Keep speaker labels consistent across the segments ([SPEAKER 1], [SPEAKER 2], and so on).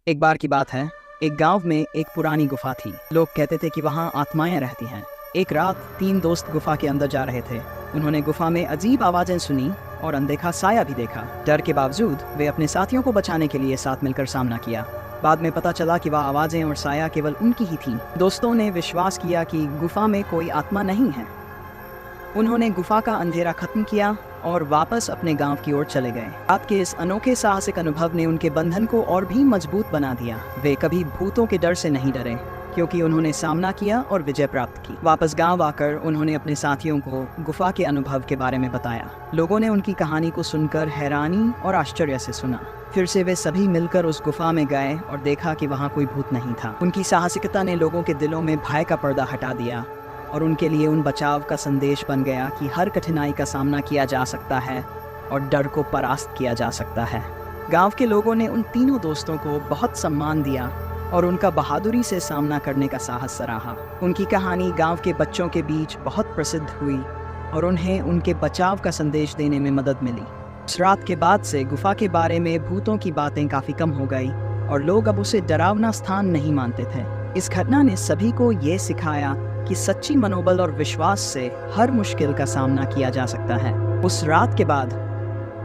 [SPEAKER 1] एक बार की बात है, एक गांव में एक पुरानी गुफा थी। लोग कहते थे कि वहां आत्माएं रहती हैं। एक रात 3 दोस्त गुफा के अंदर जा रहे थे। उन्होंने गुफा में अजीब आवाजें सुनी और अनदेखा साया भी देखा। डर के बावजूद वे अपने साथियों को बचाने के लिए साथ मिलकर सामना किया। बाद में पता चला कि वह आवाजें और साया केवल उनकी ही थीं। दोस्तों ने विश्वास किया कि गुफा में कोई आत्मा नहीं है। उन्होंने गुफा का अंधेरा खत्म किया और वापस अपने गांव की ओर चले गए। रात के इस अनोखे साहसिक अनुभव ने उनके बंधन को और भी मजबूत बना दिया। वे कभी भूतों के डर से नहीं डरे, क्योंकि उन्होंने सामना किया और विजय प्राप्त की। वापस गांव आकर उन्होंने अपने साथियों को गुफा के अनुभव के बारे में बताया। लोगों ने उनकी कहानी को सुनकर हैरानी और आश्चर्य से सुना। फिर से वे सभी मिलकर उस गुफा में गए और देखा कि वहाँ कोई भूत नहीं था। उनकी साहसिकता ने लोगों के दिलों में भय का पर्दा हटा दिया और उनके लिए उन बचाव का संदेश बन गया कि हर कठिनाई का सामना किया जा सकता है और डर को परास्त किया जा सकता है। गांव के लोगों ने उन तीनों दोस्तों को बहुत सम्मान दिया और उनका बहादुरी से सामना करने का साहस सराहा। उनकी कहानी गांव के बच्चों के बीच बहुत प्रसिद्ध हुई और उन्हें उनके बचाव का संदेश देने में मदद मिली। उस रात के बाद से गुफा के बारे में भूतों की बातें काफ़ी कम हो गई और लोग अब उसे डरावना स्थान नहीं मानते थे। इस घटना ने सभी को ये सिखाया कि सच्ची मनोबल और विश्वास से हर मुश्किल का सामना किया जा सकता है। उस रात के बाद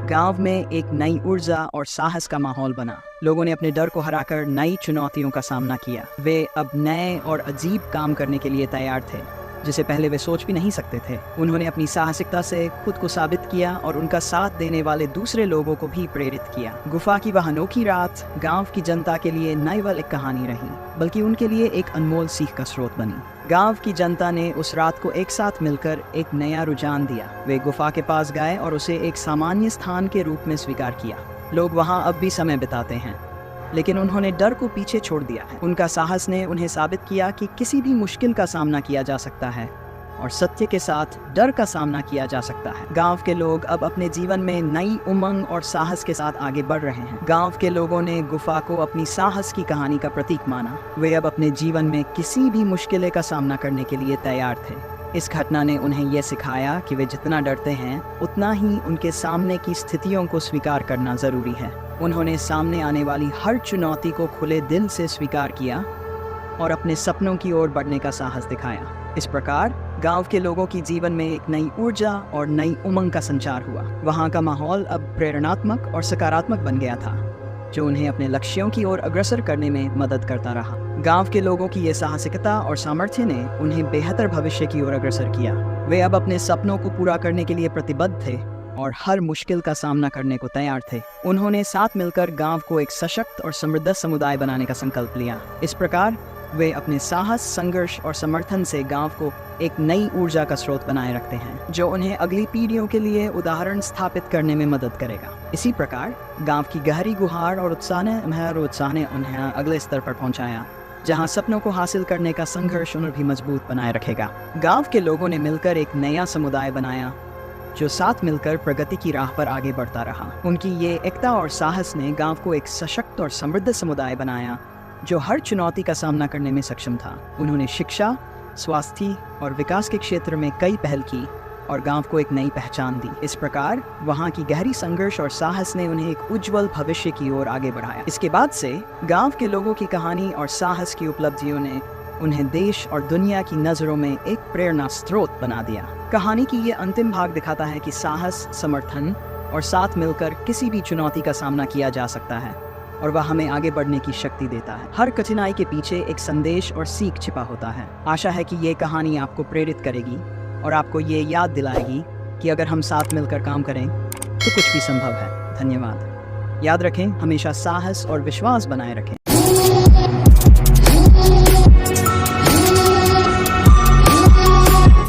[SPEAKER 1] गांव में एक नई ऊर्जा और साहस का माहौल बना। लोगों ने अपने डर को हराकर नई चुनौतियों का सामना किया। वे अब नए और अजीब काम करने के लिए तैयार थे, जिसे पहले वे सोच भी नहीं सकते थे। उन्होंने अपनी साहसिकता से खुद को साबित किया और उनका साथ देने वाले दूसरे लोगों को भी प्रेरित किया। गुफा की वह अनोखी रात गांव की जनता के लिए न केवल एक कहानी रही, बल्कि उनके लिए एक अनमोल सीख का स्रोत बनी। गांव की जनता ने उस रात को एक साथ मिलकर एक नया रुझान दिया। वे गुफा के पास गए और उसे एक सामान्य स्थान के रूप में स्वीकार किया। लोग वहां अब भी समय बिताते हैं, लेकिन उन्होंने डर को पीछे छोड़ दिया है। उनका साहस ने उन्हें साबित किया कि किसी भी मुश्किल का सामना किया जा सकता है और सत्य के साथ डर का सामना किया जा सकता है। गांव के लोग अब अपने जीवन में नई उमंग और साहस के साथ आगे बढ़ रहे हैं। गांव के लोगों ने गुफा को अपनी साहस की कहानी का प्रतीक माना। वे अब अपने जीवन में किसी भी मुश्किल का सामना करने के लिए तैयार थे। इस घटना ने उन्हें यह सिखाया कि वे जितना डरते हैं, उतना ही उनके सामने की स्थितियों को स्वीकार करना जरूरी है। उन्होंने सामने आने वाली हर चुनौती को खुले दिल से स्वीकार किया और अपने सपनों की ओर बढ़ने का साहस दिखाया। इस प्रकार गांव के लोगों की जीवन में एक नई ऊर्जा और नई उमंग का संचार हुआ। वहां का माहौल अब प्रेरणात्मक और सकारात्मक बन गया था, जो उन्हें अपने लक्ष्यों की ओर अग्रसर करने में मदद करता रहा। गांव के लोगों की ये साहसिकता और सामर्थ्य ने उन्हें बेहतर भविष्य की ओर अग्रसर किया। वे अब अपने सपनों को पूरा करने के लिए प्रतिबद्ध थे और हर मुश्किल का सामना करने को तैयार थे। उन्होंने साथ मिलकर गांव को एक सशक्त और समृद्ध समुदाय बनाने का संकल्प लिया। इस प्रकार वे अपने साहस, संघर्ष और समर्थन से गांव को एक नई ऊर्जा का स्रोत बनाए रखते हैं, जो उन्हें अगली पीढ़ियों के लिए उदाहरण स्थापित करने में मदद करेगा। इसी प्रकार गांव की गहरी गुहार और उत्साह ने उन्हें अगले स्तर पर पहुंचाया, जहां सपनों को हासिल करने का संघर्ष उन्हें भी मजबूत बनाए रखेगा। गांव के लोगों ने मिलकर एक नया समुदाय बनाया, जो साथ मिलकर प्रगति की राह पर आगे बढ़ता रहा। उनकी ये एकता और साहस ने गांव को एक सशक्त और समृद्ध समुदाय बनाया, जो हर चुनौती का सामना करने में सक्षम था। उन्होंने शिक्षा, स्वास्थ्य और विकास के क्षेत्र में कई पहल की और गांव को एक नई पहचान दी। इस प्रकार वहां की गहरी संघर्ष और साहस ने उन्हें एक उज्जवल भविष्य की ओर आगे बढ़ाया। इसके बाद से गांव के लोगों की कहानी और साहस की उपलब्धियों ने उन्हें देश और दुनिया की नज़रों में एक प्रेरणा स्रोत बना दिया। कहानी की ये अंतिम भाग दिखाता है कि साहस, समर्थन और साथ मिलकर किसी भी चुनौती का सामना किया जा सकता है और वह हमें आगे बढ़ने की शक्ति देता है। हर कठिनाई के पीछे एक संदेश और सीख छिपा होता है। आशा है कि ये कहानी आपको प्रेरित करेगी और आपको ये याद दिलाएगी कि अगर हम साथ मिलकर काम करें तो कुछ भी संभव है। धन्यवाद। याद रखें, हमेशा साहस और विश्वास बनाए रखें।